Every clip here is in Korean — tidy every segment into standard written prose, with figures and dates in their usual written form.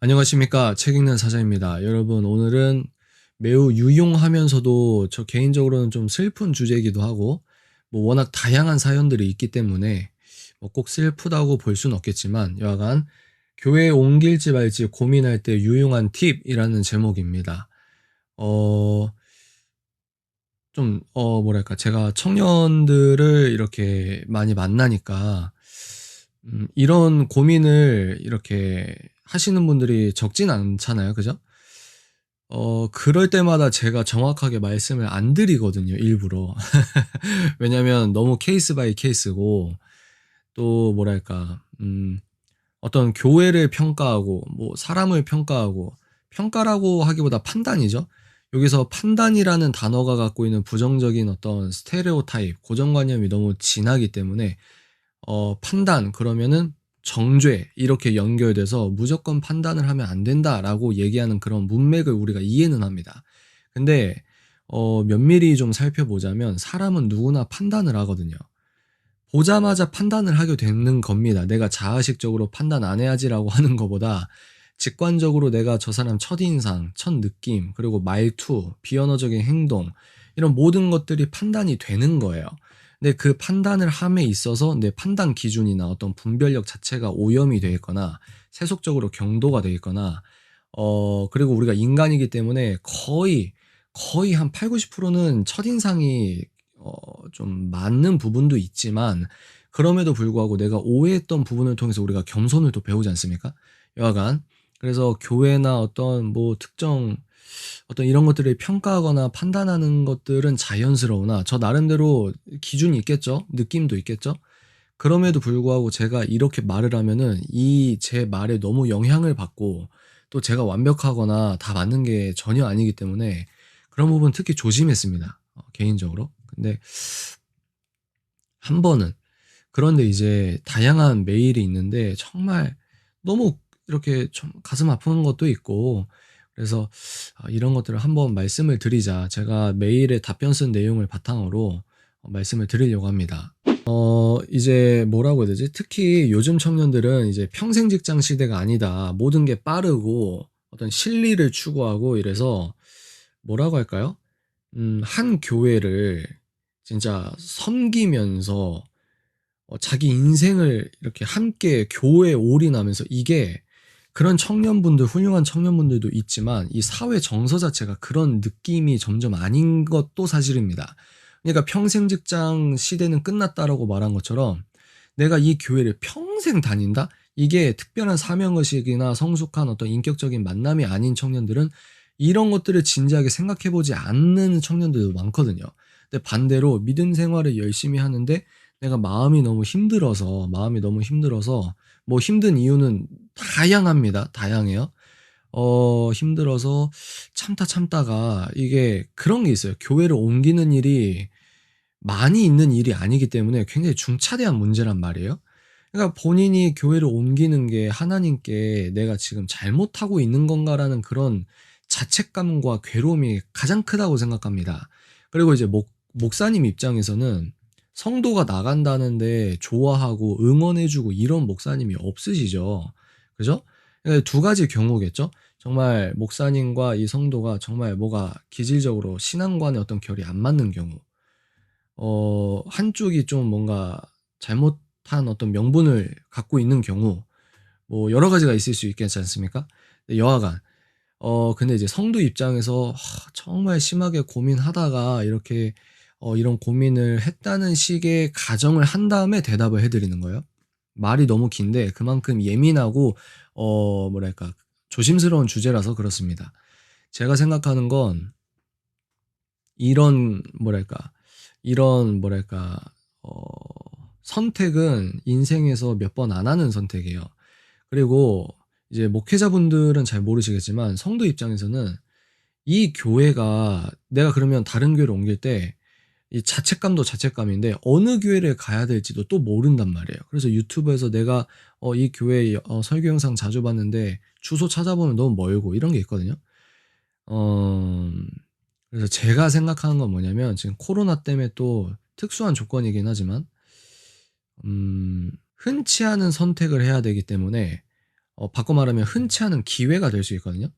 안녕하십니까. 책 읽는 사자입니다. 여러분, 오늘은 매우 유용하면서도 저 개인적으로는 좀 슬픈 주제이기도 하고, 워낙 다양한 사연들이 있기 때문에 꼭 슬프다고 볼 수는 없겠지만, 여하간 교회에 옮길지 말지 고민할 때 유용한 팁이라는 제목입니다. 어, 뭐랄까, 제가 청년들을 이렇게 많이 만나니까, 이런 고민을 이렇게 하시는 분들이 적진 않잖아요. 그죠? 그럴 때마다 제가 정확하게 말씀을 안 드리거든요, 일부러. 왜냐면 너무 케이스 바이 케이스고, 또 뭐랄까, 어떤 교회를 평가하고, 사람을 평가하고, 평가라고 하기보다 판단이죠. 여기서 판단이라는 단어가 갖고 있는 부정적인 어떤 스테레오타입, 고정관념이 너무 진하기 때문에 판단 그러면은 정죄 이렇게 연결돼서 무조건 판단을 하면 안 된다라고 얘기하는 그런 문맥을 우리가 이해는 합니다. 근데 면밀히 좀 살펴보자면 사람은 누구나 판단을 하거든요. 보자마자 판단을 하게 되는 겁니다. 내가 자의식적으로 판단 안 해야지라고 하는 것보다 직관적으로 내가 저 사람 첫인상, 첫 느낌, 그리고 말투, 비언어적인 행동 이런 모든 것들이 판단이 되는 거예요. 근데 그 판단을 함에 있어서 내 판단 기준이나 어떤 분별력 자체가 오염이 돼 있거나 세속적으로 경도가 돼 있거나 그리고 우리가 인간이기 때문에 거의 한 80-90%는 첫인상이 좀 맞는 부분도 있지만 그럼에도 불구하고 내가 오해했던 부분을 통해서 우리가 겸손을 또 배우지 않습니까? 여하간 그래서 교회나 어떤 특정 어떤 이런 것들을 평가하거나 판단하는 것들은 자연스러우나 저 나름대로 기준이 있겠죠. 느낌도 있겠죠. 그럼에도 불구하고 제가 이렇게 말을 하면은 이 제 말에 너무 영향을 받고 또 제가 완벽하거나 다 맞는 게 전혀 아니기 때문에 그런 부분 특히 조심했습니다. 개인적으로. 근데 한 번은 그런데 이제 다양한 메일이 있는데 정말 너무 이렇게 좀 가슴 아픈 것도 있고 그래서 이런 것들을 한번 말씀을 드리자 제가 메일에 답변 쓴 내용을 바탕으로 말씀을 드리려고 합니다. 이제 뭐라고 해야 되지? 특히 요즘 청년들은 이제 평생 직장 시대가 아니다. 모든 게 빠르고 어떤 실리를 추구하고 이래서 뭐라고 할까요? 한 교회를 진짜 섬기면서 자기 인생을 이렇게 함께 교회에 올인하면서 이게 그런 청년분들, 훌륭한 청년분들도 있지만 이 사회 정서 자체가 그런 느낌이 점점 아닌 것도 사실입니다. 그러니까 평생 직장 시대는 끝났다라고 말한 것처럼 내가 이 교회를 평생 다닌다? 이게 특별한 사명의식이나 성숙한 어떤 인격적인 만남이 아닌 청년들은 이런 것들을 진지하게 생각해 보지 않는 청년들도 많거든요. 근데 반대로 믿음 생활을 열심히 하는데 내가 마음이 너무 힘들어서 힘든 이유는 다양합니다. 다양해요. 힘들어서 참다가 이게 그런 게 있어요. 교회를 옮기는 일이 많이 있는 일이 아니기 때문에 굉장히 중차대한 문제란 말이에요. 그러니까 본인이 교회를 옮기는 게 하나님께 '내가 지금 잘못하고 있는 건가.'라는 그런 자책감과 괴로움이 가장 크다고 생각합니다. 그리고 이제 목사님 입장에서는 성도가 나간다는데 좋아하고 응원해 주고 이런 목사님이 없으시죠. 그죠? 예, 두 가지 경우겠죠. 정말 목사님과 이 성도가 정말 뭐가 기질적으로 신앙관의 어떤 결이 안 맞는 경우. 한쪽이 좀 뭔가 잘못한 어떤 명분을 갖고 있는 경우 여러 가지가 있을 수 있겠지 않습니까? 근데 여하간 근데 이제 성도 입장에서 정말 심하게 고민하다가 이렇게 이런 고민을 했다는 식의 가정을 한 다음에 대답을 해 드리는 거예요. 말이 너무 긴데 그만큼 예민하고 뭐랄까 조심스러운 주제라서 그렇습니다. 제가 생각하는 건 이런 뭐랄까 어 선택은 인생에서 몇 번 안 하는 선택이에요. 그리고 이제 목회자분들은 잘 모르시겠지만 성도 입장에서는 이 교회가 내가 그러면 다른 교회로 옮길 때 이 자책감도 자책감인데 어느 교회를 가야 될지도 또 모른단 말이에요. 그래서 유튜브에서 내가 이 교회 설교 영상 자주 봤는데 주소 찾아보면 너무 멀고 이런 게 있거든요. 어 그래서 제가 생각하는 건 뭐냐면 지금 코로나 때문에 또 특수한 조건이긴 하지만 흔치 않은 선택을 해야 되기 때문에 바꿔 말하면 흔치 않은 기회가 될 수 있거든요.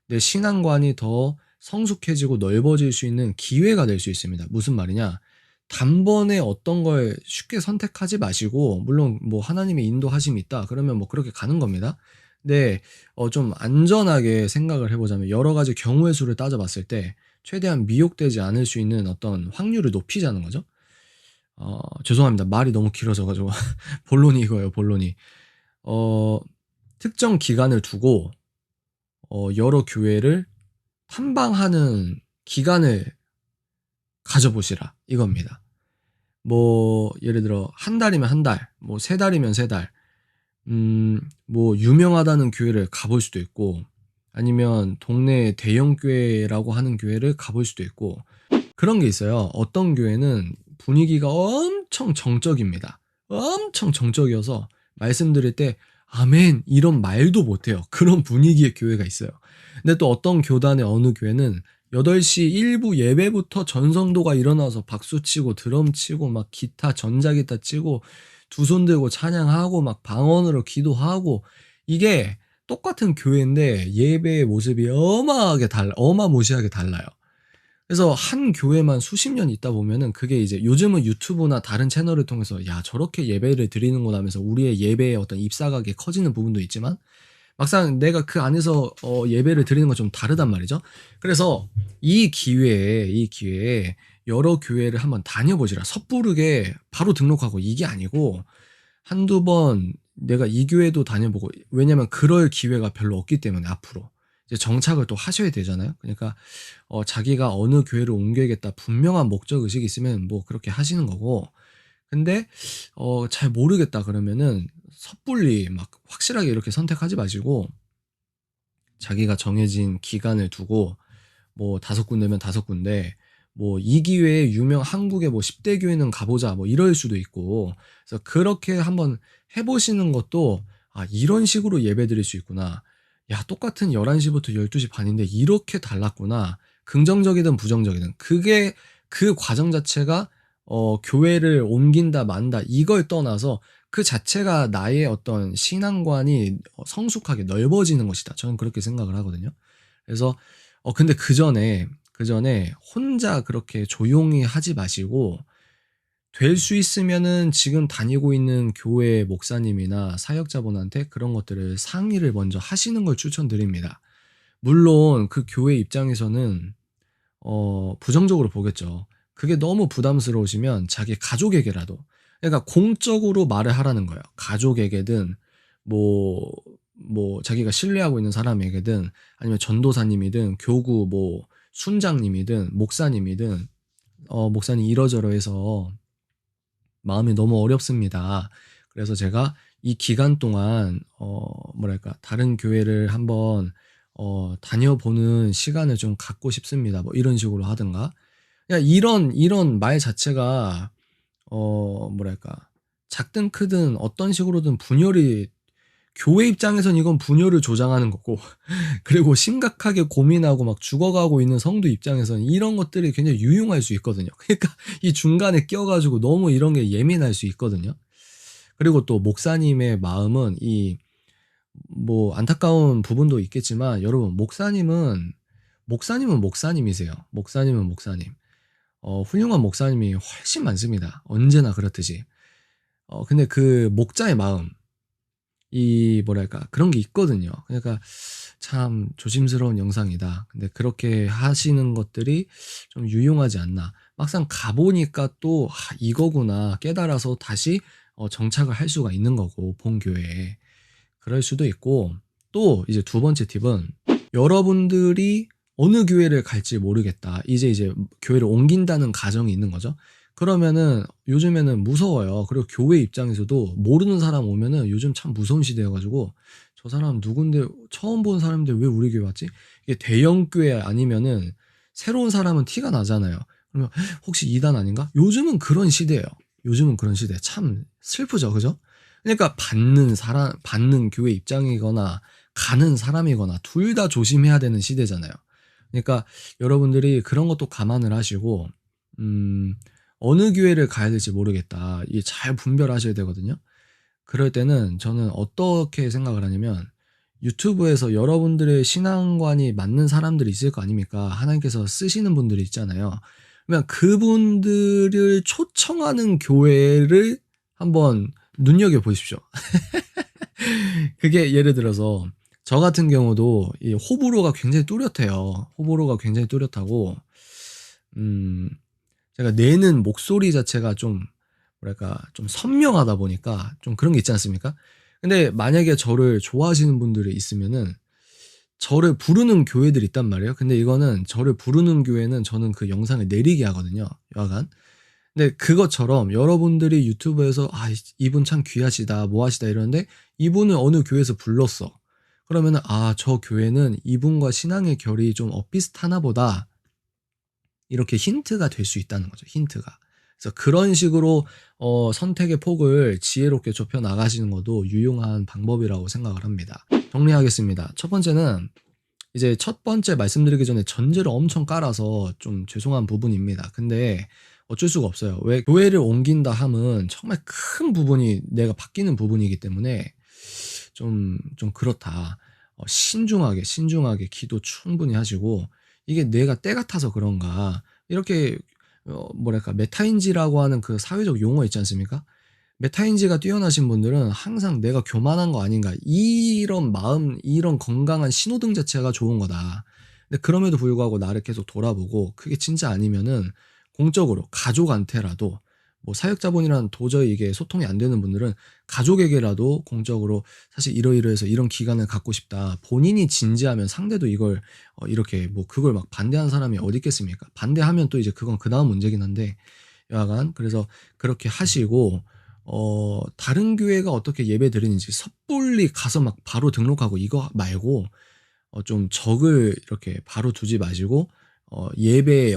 내 신앙관이 더 성숙해지고 넓어질 수 있는 기회가 될 수 있습니다. 무슨 말이냐? 단번에 어떤 걸 쉽게 선택하지 마시고, 물론 뭐 하나님의 인도하심이 있다 그러면 뭐 그렇게 가는 겁니다. 근데 좀 안전하게 생각을 해 보자면 여러 가지 경우의 수를 따져 봤을 때 최대한 미혹되지 않을 수 있는 어떤 확률을 높이자는 거죠. 죄송합니다. 말이 너무 길어져 가지고 본론이 이거예요, 본론이. 어 특정 기간을 두고 여러 교회를 탐방하는 기간을 가져 보시라 이겁니다. 뭐 예를 들어 한 달이면 한 달, 뭐 세 달이면 세 달. 뭐 유명하다는 교회를 가볼 수도 있고, 아니면 동네 대형 교회라고 하는 교회를 가볼 수도 있고, 그런 게 있어요. 어떤 교회는 분위기가 엄청 정적입니다. 엄청 정적이어서 말씀드릴 때 아멘 이런 말도 못해요. 그런 분위기의 교회가 있어요. 근데 또 어떤 교단의 어느 교회는 8시 일부 예배부터 전성도가 일어나서 박수치고 드럼치고 막 기타 전자기타 치고 두 손 들고 찬양하고 막 방언으로 기도하고, 이게 똑같은 교회인데 예배의 모습이 어마무시하게 달라요. 그래서 한 교회만 수십 년 있다 보면은 그게 이제 요즘은 유튜브나 다른 채널을 통해서 '야 저렇게 예배를 드리는구나.' 하면서 우리의 예배의 어떤 입사각이 커지는 부분도 있지만, 막상 내가 그 안에서 예배를 드리는 건 좀 다르단 말이죠. 그래서 이 기회에 여러 교회를 한번 다녀보시라. 섣부르게 바로 등록하고 이게 아니고 한두 번 내가 이 교회도 다녀보고, 왜냐면 그럴 기회가 별로 없기 때문에 앞으로. 이제 정착을 또 하셔야 되잖아요. 그러니까 자기가 어느 교회를 옮겨야겠다 분명한 목적 의식이 있으면 뭐 그렇게 하시는 거고, 근데 잘 모르겠다 그러면은 섣불리 막 확실하게 이렇게 선택하지 마시고, 자기가 정해진 기간을 두고 뭐 5군데면 5군데, 뭐 이 기회에 한국의 뭐 10대 교회는 가 보자 뭐 이럴 수도 있고, 그래서 그렇게 한번 해 보시는 것도 '아 이런 식으로 예배드릴 수 있구나. 야 똑같은 11시 부터 12시 반인데 이렇게 달랐구나.' 긍정적이든 부정적이든 그게, 그 과정 자체가 교회를 옮긴다 만다 이걸 떠나서 그 자체가 나의 어떤 신앙관이 성숙하게 넓어지는 것이다. 저는 그렇게 생각을 하거든요. 그래서 근데 그전에 혼자 그렇게 조용히 하지 마시고, 될 수 있으면은 지금 다니고 있는 교회 목사님이나 사역자분한테 그런 것들을 상의를 먼저 하시는 걸 추천드립니다. 물론 그 교회 입장에서는 부정적으로 보겠죠. 그게 너무 부담스러우시면 자기 가족에게라도, 그러니까 공적으로 말을 하라는 거예요. 가족에게든 뭐 자기가 신뢰하고 있는 사람에게든, 아니면 전도사님이든 교구 뭐 순장님이든 목사님이든 "목사님 이러저러해서 마음이 너무 어렵습니다. 그래서 제가 이 기간 동안 뭐랄까 다른 교회를 한번 다녀보는 시간을 좀 갖고 싶습니다." 뭐 이런 식으로 하든가. 그냥 이런 말 자체가 뭐랄까 작든 크든 어떤 식으로든 분열이, 교회 입장에선 이건 분열을 조장하는 거고 그리고 심각하게 고민하고 막 죽어가고 있는 성도 입장에서는 이런 것들이 굉장히 유용할 수 있거든요. 그러니까 이 중간에 껴 가지고 너무 이런 게 예민할 수 있거든요. 그리고 또 목사님의 마음은 뭐 안타까운 부분도 있겠지만, 여러분 목사님은 목사님이세요. 목사님은 목사님. 훌륭한 목사님이 훨씬 많습니다. 언제나 그렇듯이. 근데 그 목자의 마음, 뭐랄까 그런 게 있거든요. 그러니까 참 조심스러운 영상이다. 근데 그렇게 하시는 것들이 좀 유용하지 않나. 막상 가 보니까 또 '아 이거구나.' 깨달아서 다시 정착을 할 수가 있는 거고, 본 교회에. 그럴 수도 있고, 또 이제 두 번째 팁은, 여러분들이 어느 교회를 갈지 모르겠다. 이제 교회를 옮긴다는 가정이 있는 거죠. 그러면은 요즘에는 무서워요. 그리고 교회 입장에서도 모르는 사람 오면은 요즘 참 무서운 시대여 가지고 '저 사람 누군데, 처음 본 사람인데 왜 우리 교회 왔지?' 이게 대형 교회 아니면은 새로운 사람은 티가 나잖아요. 그러면 '혹시 이단 아닌가?' 요즘은 그런 시대예요. 요즘은 그런 시대. 참 슬프죠. 그죠? 그러니까 받는 교회 입장이거나 가는 사람이거나 둘 다 조심해야 되는 시대잖아요. 그러니까 여러분들이 그런 것도 감안을 하시고, 음 '어느 교회를 가야 될지 모르겠다.' 이 잘 분별하셔야 되거든요. 그럴 때는 저는 어떻게 생각을 하냐면, 유튜브에서 여러분들의 신앙관이 맞는 사람들이 있을 거 아닙니까? 하나님께서 쓰시는 분들이 있잖아요. 그러면 그분들을 초청하는 교회를 한번 눈여겨 보십시오. 그게 예를 들어서 저 같은 경우도 이 호불호가 굉장히 뚜렷해요. 호불호가 굉장히 뚜렷하고 음 제가 내는 목소리 자체가 좀 뭐랄까 좀 선명하다 보니까 좀 그런 게 있지 않습니까? 근데 만약에 저를 좋아하시는 분들이 있으면은 저를 부르는 교회들이 있단 말이에요. 근데 이거는 저를 부르는 교회는 저는 그 영상을 내리게 하거든요, 여하간. 근데 그것처럼 여러분들이 유튜브에서 '아 이분 참 귀하시다. 뭐 하시다.' 이러는데 이분을 어느 교회에서 불렀어. 그러면은 '아 저 교회는 이분과 신앙의 결이 좀 엇비슷하나 보다.' 이렇게 힌트가 될 수 있다는 거죠, 힌트가. 그래서 그런 식으로 선택의 폭을 지혜롭게 좁혀 나가시는 것도 유용한 방법이라고 생각을 합니다. 정리하겠습니다. 첫 번째는 이제 첫 번째 말씀드리기 전에 전제를 엄청 깔아서 좀 죄송한 부분입니다. 근데 어쩔 수가 없어요. 왜 교회를 옮긴다 함은 정말 큰 부분이 내가 바뀌는 부분이기 때문에 좀 그렇다. 신중하게 기도 충분히 하시고 이게 내가 때가 타서 그런가 이렇게 뭐랄까 메타인지라고 하는 그 사회적 용어 있지 않습니까? 메타인지가 뛰어나신 분들은 항상 '내가 교만한 거 아닌가.' 이런 마음 이런 건강한 신호등 자체가 좋은 거다. 근데 그럼에도 불구하고 나를 계속 돌아보고 그게 진짜 아니면은 공적으로 가족한테라도 뭐 사역자분이랑 도저히 이게 소통이 안 되는 분들은 가족에게라도 공적으로 "사실 이러이러해서 이런 기간을 갖고 싶다." 본인이 진지하면 상대도 이걸 이렇게 뭐 그걸 막 반대하는 사람이 어디 있겠습니까? 반대하면 또 이제 그건 그다음 문제긴 한데 여하간 그래서 그렇게 하시고 다른 교회가 어떻게 예배드리는지 섣불리 가서 막 바로 등록하고 이거 말고 좀 적을 이렇게 바로 두지 마시고 예배의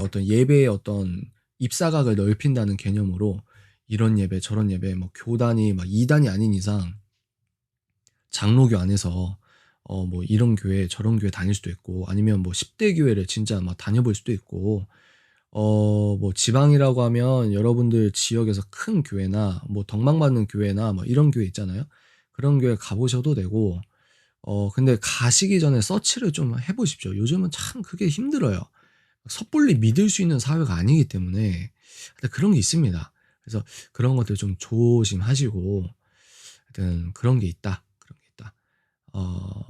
어떤 입사각을 넓힌다는 개념으로 이런 예배 저런 예배 뭐 교단이 막 2 단이 아닌 이상 장로교 안에서 뭐 이런 교회 저런 교회 다닐 수도 있고 아니면 뭐 10대 교회를 진짜 막 다녀볼 수도 있고 뭐 지방이라고 하면 여러분들 지역에서 큰 교회나 뭐 덕망받는 교회나 뭐 이런 교회 있잖아요. 그런 교회 가 보셔도 되고 근데 가시기 전에 서치를 좀 해 보십시오. 요즘은 참 그게 힘들어요. 섣불리 믿을 수 있는 사회가 아니기 때문에 하여튼 그런 게 있습니다. 그래서 그런 것들 좀 조심하시고 하여튼 그런 게 있다, 그런 게 있다.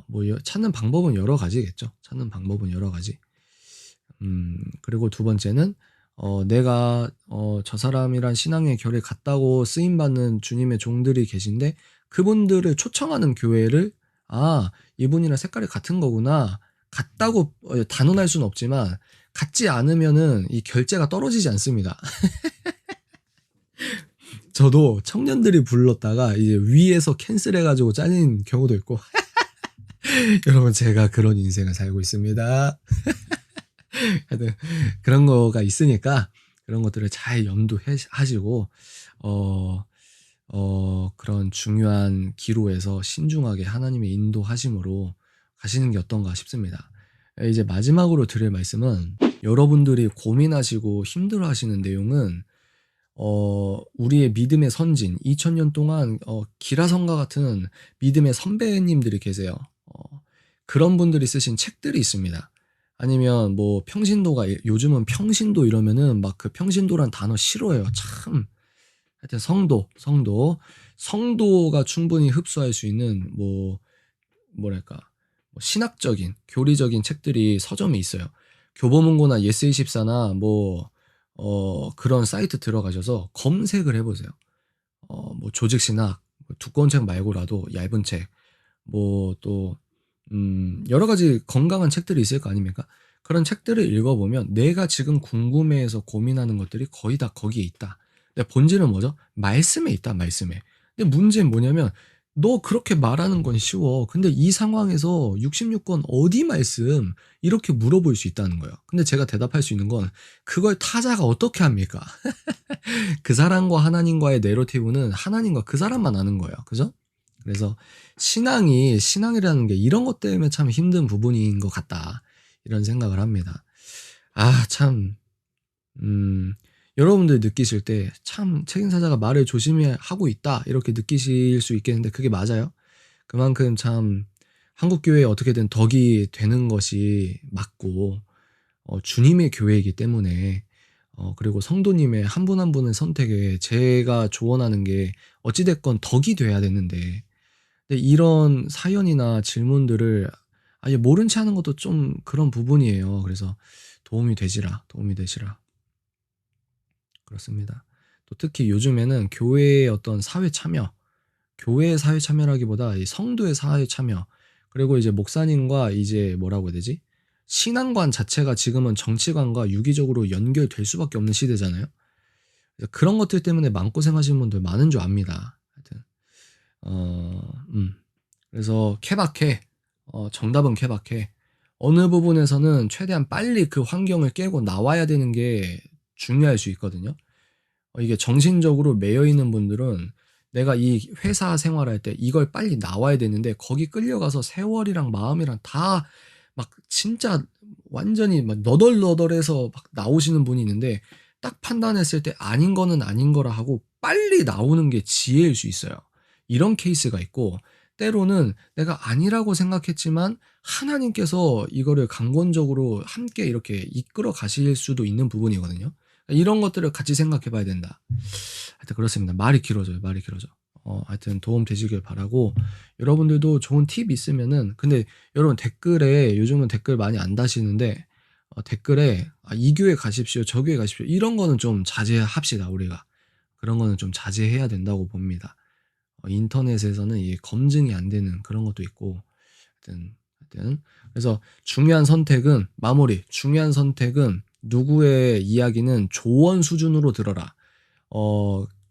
뭐 찾는 방법은 여러 가지겠죠. 찾는 방법은 여러 가지. 그리고 두 번째는 내가 저 사람이랑 신앙의 결이 같다고 쓰임 받는 주님의 종들이 계신데 그분들을 초청하는 교회를 '아 이분이랑 색깔이 같은 거구나.' 같다고 단언할 수는 없지만 같지 않으면은 이 결재가 떨어지지 않습니다. 저도 청년들이 불렀다가 이제 위에서 캔슬해 가지고 잘린 경우도 있고 여러분 제가 그런 인생을 살고 있습니다. 하여튼 그런 거가 있으니까 그런 것들을 잘 염두해 하시고 어 그런 중요한 기로에서 신중하게 하나님의 인도하심으로 가시는 게 어떤가 싶습니다. 이제 마지막으로 드릴 말씀은 여러분들이 고민하시고 힘들어하시는 내용은 우리의 믿음의 선진 2000년 동안 기라성과 같은 믿음의 선배님들이 계세요. 그런 분들이 쓰신 책들이 있습니다. 아니면 뭐 평신도가 요즘은 평신도 이러면은 막 그 평신도란 단어 싫어해요. 참. 하여튼 성도가 충분히 흡수할 수 있는 뭐 뭐랄까 뭐 신학적인 교리적인 책들이 서점에 있어요. 교보문고나 예스24나 뭐 그런 사이트 들어가셔서 검색을 해 보세요. 뭐 조직신학 뭐 두꺼운 책 말고라도 얇은 책 뭐 또 여러 가지 건강한 책들이 있을 거 아닙니까? 그런 책들을 읽어 보면 내가 지금 궁금해해서 고민하는 것들이 거의 다 거기에 있다. 근데 본질은 뭐죠? 말씀에 있다, 말씀에. 근데 문제는 뭐냐면 너 그렇게 말하는 건 쉬워. 근데 이 상황에서 66권 어디 말씀? 이렇게 물어볼 수 있다는 거예요. 근데 제가 대답할 수 있는 건 그걸 타자가 어떻게 합니까? 그 사람과 하나님과의 내러티브는 하나님과 그 사람만 아는 거예요. 그죠? 그래서 신앙이라는 게 이런 것 때문에 참 힘든 부분인 것 같다. 이런 생각을 합니다. 참, 음, 여러분들 느끼실 때 참 책임사자가 말을 조심히 하고 있다. 이렇게 느끼실 수 있겠는데 그게 맞아요. 그만큼 참 한국 교회에 어떻게든 덕이 되는 것이 맞고 주님의 교회이기 때문에 그리고 성도님의 한 분 한 분의 선택에 제가 조언하는 게 어찌 됐건 덕이 돼야 되는데 근데 이런 사연이나 질문들을 아예 모른 체 하는 것도 좀 그런 부분이에요. 그래서 도움이 되시라, 도움이 되시라. 그렇습니다. 또 특히 요즘에는 교회의 어떤 사회 참여, 교회의 사회 참여라기보다 이 성도의 사회 참여, 그리고 이제 목사님과 이제 뭐라고 해야 되지? 신앙관 자체가 지금은 정치관과 유기적으로 연결될 수밖에 없는 시대잖아요. 그런 것들 때문에 마음고생하시는 분들 많은 줄 압니다. 하여튼 어 그래서 케바케 정답은 케바케. 어느 부분에서는 최대한 빨리 그 환경을 깨고 나와야 되는 게 중요할 수 있거든요. 이게 정신적으로 매여 있는 분들은 내가 이 회사 생활할 때 이걸 빨리 나와야 되는데 거기 끌려가서 세월이랑 마음이랑 다 막 진짜 완전히 막 너덜너덜해서 막 나오시는 분이 있는데 딱 판단했을 때 아닌 거는 아닌 거라 하고 빨리 나오는 게 지혜일 수 있어요. 이런 케이스가 있고 때로는 내가 아니라고 생각했지만 하나님께서 이거를 강권적으로 함께 이렇게 이끌어 가실 수도 있는 부분이거든요. 이런 것들을 같이 생각해 봐야 된다. 하여튼 그렇습니다. 말이 길어져요. 말이 길어져. 하여튼 도움 되시길 바라고 여러분들도 좋은 팁 있으면은 근데 여러분 댓글에 요즘은 댓글 많이 안 다시는데 댓글에 "이 교회 가십시오. 저 교회 가십시오." 이런 거는 좀 자제합시다 우리가. 그런 거는 좀 자제해야 된다고 봅니다. 인터넷에서는 이게 검증이 안 되는 그런 것도 있고 하여튼 그래서 중요한 선택은 마무리. 중요한 선택은 누구의 이야기는 조언 수준으로 들어라.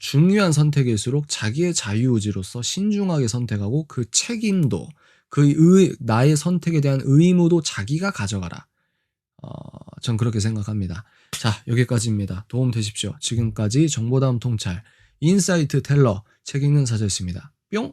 중요한 선택일수록 자기의 자유의지로서 신중하게 선택하고 그 책임도 나의 선택에 대한 의무도 자기가 가져가라. 전 그렇게 생각합니다. 자, 여기까지입니다. 도움 되십시오. 지금까지 정보다움 통찰 인사이트 텔러 책 읽는 사자였습니다. 뿅.